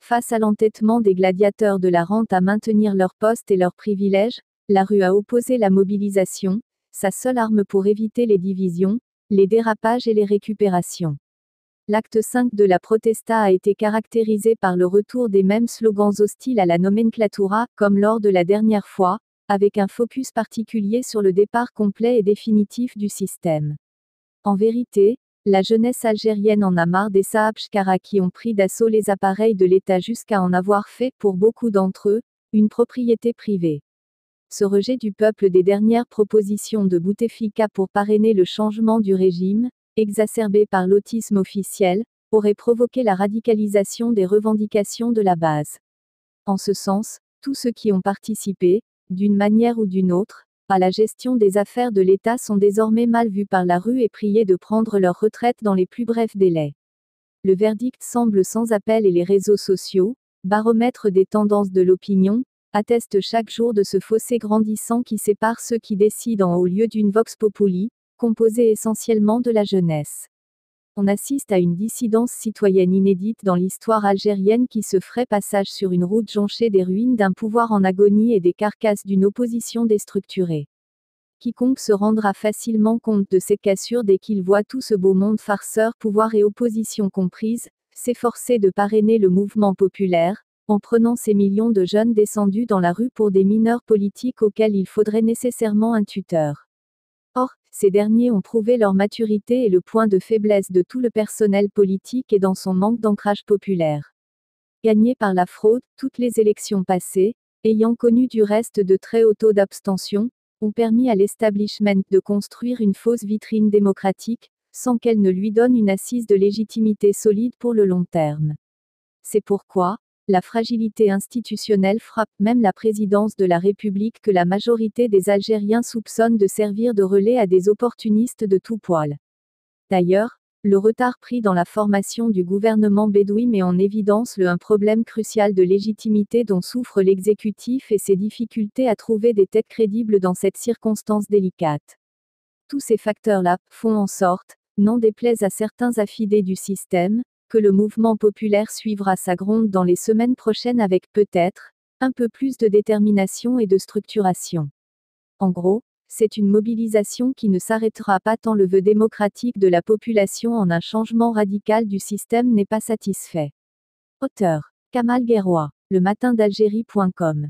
Face à l'entêtement des gladiateurs de la rente à maintenir leurs postes et leurs privilèges, la rue a opposé la mobilisation, sa seule arme pour éviter les divisions, les dérapages et les récupérations. L'acte 5 de la protesta a été caractérisé par le retour des mêmes slogans hostiles à la nomenclatura, comme lors de la dernière fois, avec un focus particulier sur le départ complet et définitif du système. En vérité, la jeunesse algérienne en a marre des Saabchkara qui ont pris d'assaut les appareils de l'État jusqu'à en avoir fait, pour beaucoup d'entre eux, une propriété privée. Ce rejet du peuple des dernières propositions de Bouteflika pour parrainer le changement du régime, exacerbé par l'autisme officiel, aurait provoqué la radicalisation des revendications de la base. En ce sens, tous ceux qui ont participé, d'une manière ou d'une autre, à la gestion des affaires de l'État sont désormais mal vus par la rue et priés de prendre leur retraite dans les plus brefs délais. Le verdict semble sans appel et les réseaux sociaux, baromètre des tendances de l'opinion, attestent chaque jour de ce fossé grandissant qui sépare ceux qui décident en haut lieu d'une vox populi, composée essentiellement de la jeunesse. On assiste à une dissidence citoyenne inédite dans l'histoire algérienne qui se ferait passage sur une route jonchée des ruines d'un pouvoir en agonie et des carcasses d'une opposition déstructurée. Quiconque se rendra facilement compte de ces cassures dès qu'il voit tout ce beau monde farceur, pouvoir et opposition comprises, s'efforcer de parrainer le mouvement populaire, en prenant ces millions de jeunes descendus dans la rue pour des mineurs politiques auxquels il faudrait nécessairement un tuteur. Or, ces derniers ont prouvé leur maturité et le point de faiblesse de tout le personnel politique est dans son manque d'ancrage populaire. Gagnés par la fraude, toutes les élections passées, ayant connu du reste de très hauts taux d'abstention, ont permis à l'establishment de construire une fausse vitrine démocratique, sans qu'elle ne lui donne une assise de légitimité solide pour le long terme. C'est pourquoi, la fragilité institutionnelle frappe même la présidence de la République que la majorité des Algériens soupçonnent de servir de relais à des opportunistes de tout poil. D'ailleurs, le retard pris dans la formation du gouvernement bédoui met en évidence un problème crucial de légitimité dont souffre l'exécutif et ses difficultés à trouver des têtes crédibles dans cette circonstance délicate. Tous ces facteurs-là font en sorte, n'en déplaise à certains affidés du système, que le mouvement populaire suivra sa gronde dans les semaines prochaines avec peut-être un peu plus de détermination et de structuration. En gros, c'est une mobilisation qui ne s'arrêtera pas tant le vœu démocratique de la population en un changement radical du système n'est pas satisfait. Auteur Kamal Guerrois, le matin d'Algérie.com